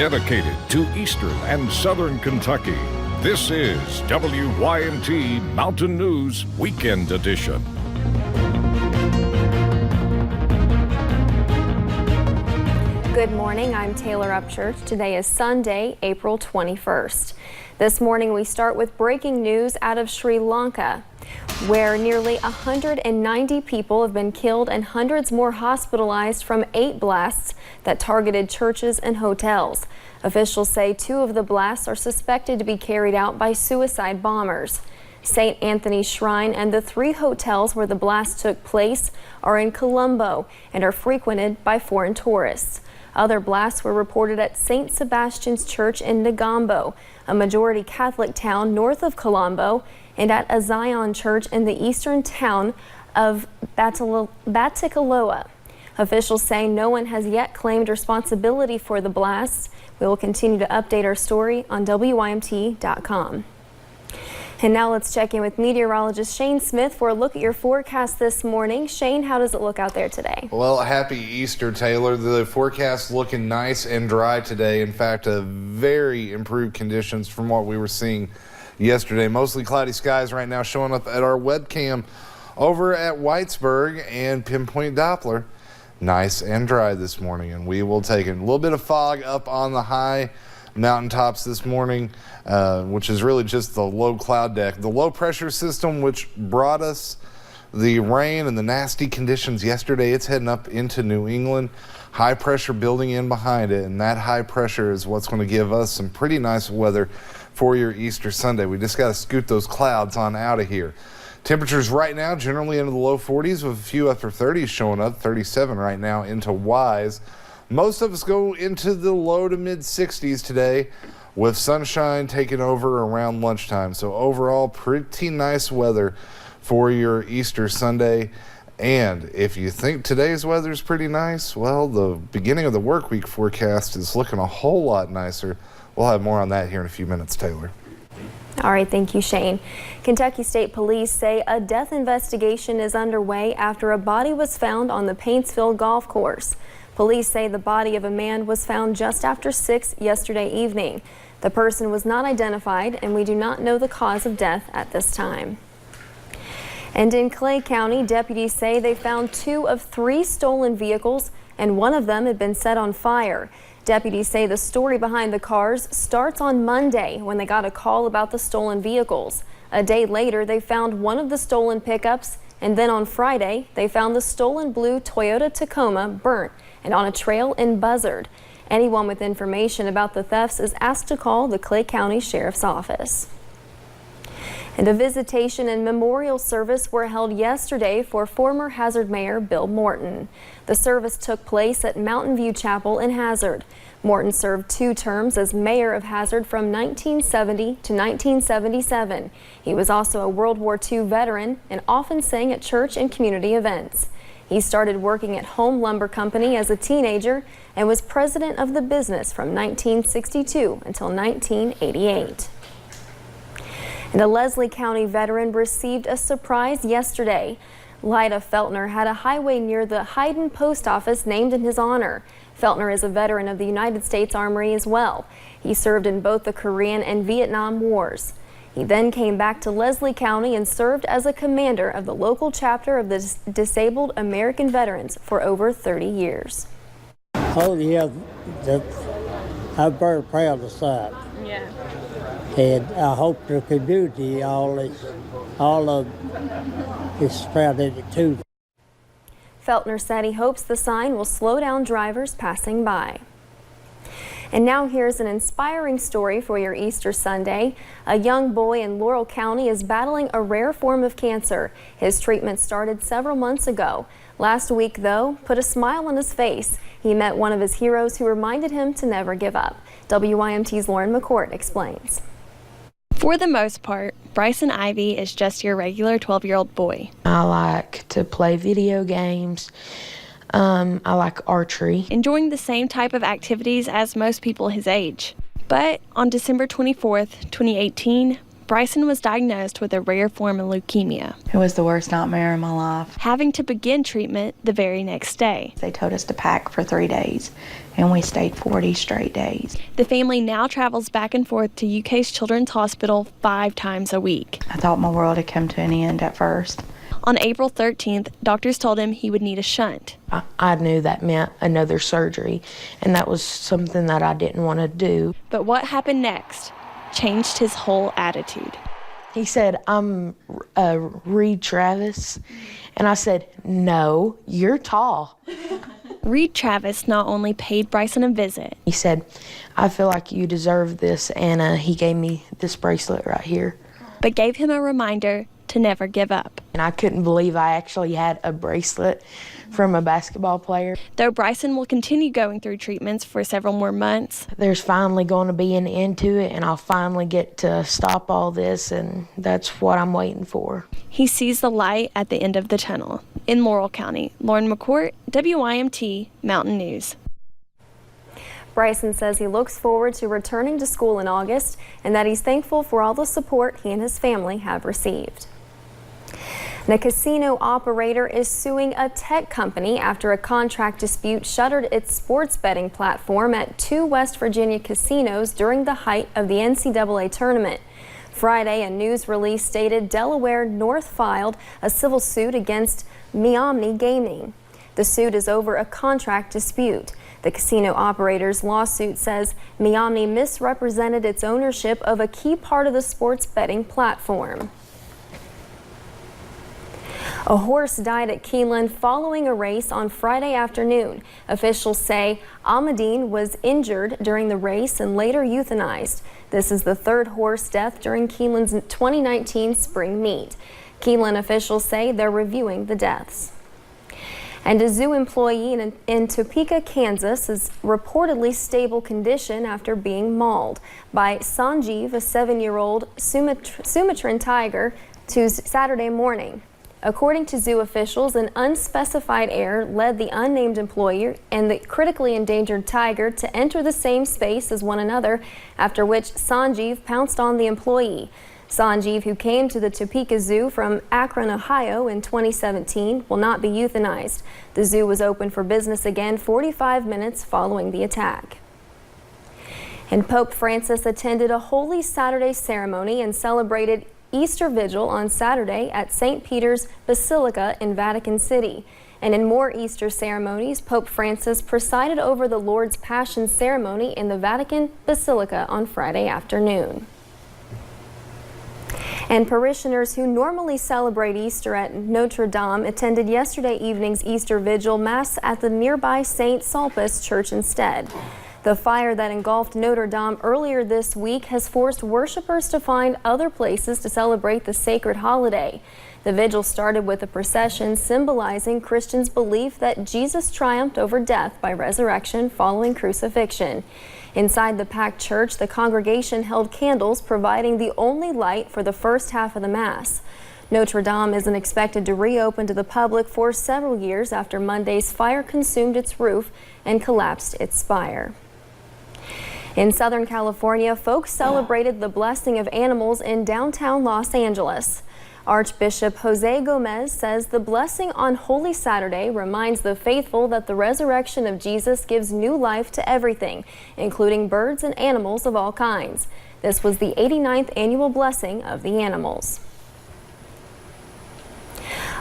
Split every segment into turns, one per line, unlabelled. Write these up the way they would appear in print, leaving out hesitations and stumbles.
dedicated to Eastern and Southern Kentucky. This is WYMT Mountain News Weekend Edition.
Good morning, I'm Taylor Upchurch. Today is Sunday, April 21st. This morning we start with breaking news out of Sri Lanka, where nearly 190 people have been killed and hundreds more hospitalized from 8 blasts that targeted churches and hotels. Officials say 2 of the blasts are suspected to be carried out by suicide bombers. St. Anthony's Shrine and the 3 hotels where the blast took place are in Colombo and are frequented by foreign tourists. Other blasts were reported at St. Sebastian's Church in Negombo, a majority Catholic town north of Colombo, and at a Zion Church in the eastern town of Batticaloa. Officials say no one has yet claimed responsibility for the blasts. We will continue to update our story on WYMT.com. And now let's check in with meteorologist Shane Smith for a look at your forecast this morning. Shane, how does it look out there today?
Well, happy Easter, Taylor. The forecast looking nice and dry today. In fact, very improved conditions from what we were seeing yesterday. Mostly cloudy skies right now showing up at our webcam over at Whitesburg and Pinpoint Doppler. Nice and dry this morning, and we will take it. A little bit of fog up on the high mountaintops this morning, which is really just the low cloud deck. The low pressure system, which brought us the rain and the nasty conditions yesterday, it's heading up into New England. High pressure building in behind it, and that high pressure is what's going to give us some pretty nice weather for your Easter Sunday. We just got to scoot those clouds on out of here. Temperatures right now generally into the low 40s with a few upper 30s showing up, 37 right now into Wise. Most of us go into the low to mid 60s today with sunshine taking over around lunchtime. So overall, pretty nice weather for your Easter Sunday. And if you think today's weather is pretty nice, well, the beginning of the work week forecast is looking a whole lot nicer. We'll have more on that here in a few minutes, Taylor.
All right, thank you, Shane. Kentucky State Police say a death investigation is underway after a body was found on the Paintsville golf course. Police say the body of a man was found just after 6 yesterday evening. The person was not identified, and we do not know the cause of death at this time. And in Clay County, deputies say they found 2 of 3 stolen vehicles, and one of them had been set on fire. Deputies say the story behind the cars starts on Monday when they got a call about the stolen vehicles. A day later, they found one of the stolen pickups, and then on Friday, they found the stolen blue Toyota Tacoma burnt and on a trail in Buzzard. Anyone with information about the thefts is asked to call the Clay County Sheriff's Office. And a visitation and memorial service were held yesterday for former Hazard Mayor Bill Morton. The service took place at Mountain View Chapel in Hazard. Morton served 2 terms as mayor of Hazard from 1970 to 1977. He was also a World War II veteran and often sang at church and community events. He started working at Home Lumber Company as a teenager and was president of the business from 1962 until 1988. And a Leslie County veteran received a surprise yesterday. Lyda Feltner had a highway near the Hayden Post Office named in his honor. Feltner is a veteran of the United States Armory as well. He served in both the Korean and Vietnam Wars. He then came back to Leslie County and served as a commander of the local chapter of the Disabled American Veterans for over 30 years.
Oh yeah, I'm very proud of that.
Yeah.
And I hope the community all is proud of it too.
Feltner said he hopes the sign will slow down drivers passing by. And now here's an inspiring story for your Easter Sunday. A young boy in Laurel County is battling a rare form of cancer. His treatment started several months ago. Last week, though, put a smile on his face. He met one of his heroes who reminded him to never give up. WYMT's Lauren McCourt explains.
For the most part, Bryson Ivy is just your regular 12-year-old boy.
I like to play video games. I like archery.
Enjoying the same type of activities as most people his age. But on December 24th, 2018, Bryson was diagnosed with a rare form of leukemia,
It was the worst nightmare in my life.
having to begin treatment the very next day.
They told us to pack for 3 days, and we stayed 40 straight days.
The family now travels back and forth to UK's Children's Hospital 5 times a week.
I thought my world had come to an end at first.
On April 13th, doctors told him he would need a shunt.
I knew that meant another surgery, and that was something that I didn't want to do.
But what happened next changed his whole attitude.
He said, I'm Reed Travis. And I said, no, you're tall.
Reed Travis not only paid Bryson a visit,
He said, I feel like you deserve this, and he gave me this bracelet right here.
but gave him a reminder to never give up.
And I couldn't believe I actually had a bracelet from a basketball player.
Though Bryson will continue going through treatments for several more months,
There's finally going to be an end to it, and I'll finally get to stop all this, and that's what I'm waiting for.
he sees the light at the end of the tunnel. In Laurel County, Lauren McCourt, WYMT Mountain News.
Bryson says he looks forward to returning to school in August and that he's thankful for all the support he and his family have received. And a casino operator is suing a tech company after a contract dispute shuttered its sports betting platform at 2 West Virginia casinos during the height of the NCAA tournament. Friday, a news release stated Delaware North filed a civil suit against Owymt Gaming. The suit is over a contract dispute. The casino operator's lawsuit says Owymt misrepresented its ownership of a key part of the sports betting platform. A horse died at Keeneland following a race on Friday afternoon. Officials say Ahmadine was injured during the race and later euthanized. This is the third horse death during Keeneland's 2019 spring meet. Keeneland officials say they're reviewing the deaths. And a zoo employee in Topeka, Kansas is reportedly stable condition after being mauled by Sanjeev, a 7-year-old Sumatran tiger, Tuesday, Saturday morning. According to zoo officials, an unspecified error led the unnamed employee and the critically endangered tiger to enter the same space as one another, after which Sanjeev pounced on the employee. Sanjeev, who came to the Topeka Zoo from Akron, Ohio in 2017, will not be euthanized. The zoo was open for business again 45 minutes following the attack. And Pope Francis attended a Holy Saturday ceremony and celebrated Easter Vigil on Saturday at St. Peter's Basilica in Vatican City. And in more Easter ceremonies, Pope Francis presided over the Lord's Passion ceremony in the Vatican Basilica on Friday afternoon. And parishioners who normally celebrate Easter at Notre Dame attended yesterday evening's Easter Vigil Mass at the nearby St. Sulpice Church instead. The fire that engulfed Notre Dame earlier this week has forced worshipers to find other places to celebrate the sacred holiday. The vigil started with a procession symbolizing Christians' belief that Jesus triumphed over death by resurrection following crucifixion. Inside the packed church, the congregation held candles, providing the only light for the first half of the Mass. Notre Dame isn't expected to reopen to the public for several years after Monday's fire consumed its roof and collapsed its spire. In Southern California, folks celebrated the blessing of animals in downtown Los Angeles. Archbishop Jose Gomez says the blessing on Holy Saturday reminds the faithful that the resurrection of Jesus gives new life to everything, including birds and animals of all kinds. This was the 89th annual blessing of the animals.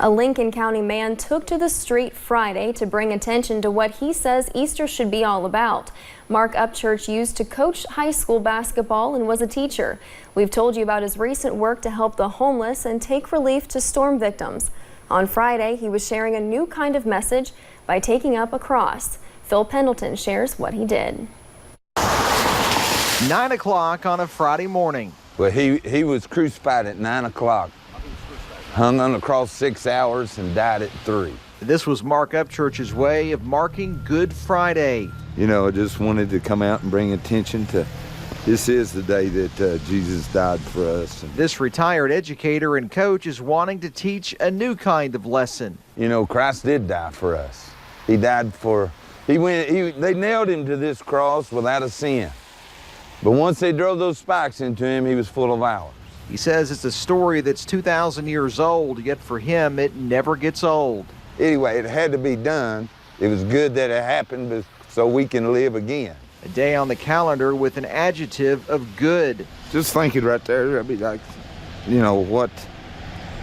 A Lincoln County man took to the street Friday to bring attention to what he says Easter should be all about. Mark Upchurch used to coach high school basketball and was a teacher. We've told you about his recent work to help the homeless and take relief to storm victims. On Friday, he was sharing a new kind of message by taking up a cross. Phil Pendleton shares what he did.
9 o'clock on a Friday morning.
Well, he was crucified at 9 o'clock, hung on the cross 6 hours, and died at 3.
This was Mark Upchurch's way of marking Good Friday.
You know, I just wanted to come out and bring attention to this is the day that Jesus died for us.
This retired educator and coach is wanting to teach a new kind of lesson.
You know, Christ did die for us. He died for, they nailed him to this cross without a sin. But once they drove those spikes into him, he was full of hours.
He says it's a story that's 2,000 years old, yet for him, it never gets old.
Anyway, it had to be done. It was good that it happened so we can live again.
A day on the calendar with an adjective of good.
Just thinking right there, I'd be like, you know, what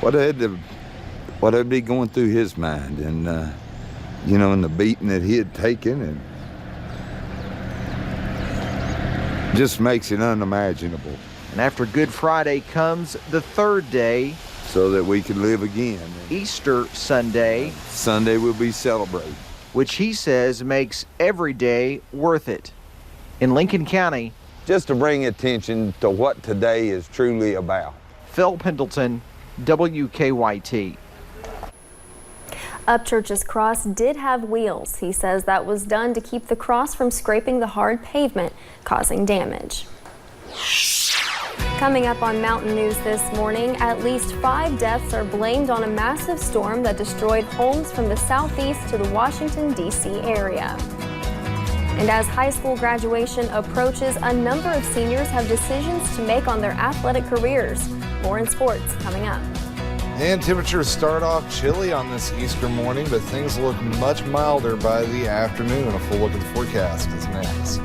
would be going through his mind, and you know, and the beating that he had taken, and just makes it unimaginable.
And after Good Friday comes the third day,
so that we can live again.
Easter Sunday.
Sunday will be celebrated,
which he says makes every day worth it. In Lincoln County,
just to bring attention to what today is truly about.
Phil Pendleton, WKYT.
Upchurch's cross did have wheels. He says that was done to keep the cross from scraping the hard pavement, causing damage. Coming up on Mountain News this morning, at least 5 deaths are blamed on a massive storm that destroyed homes from the southeast to the Washington, D.C. area. And as high school graduation approaches, a number of seniors have decisions to make on their athletic careers. More in sports coming up.
And temperatures start off chilly on this Easter morning, but things look much milder by the afternoon. A full look at the forecast is next.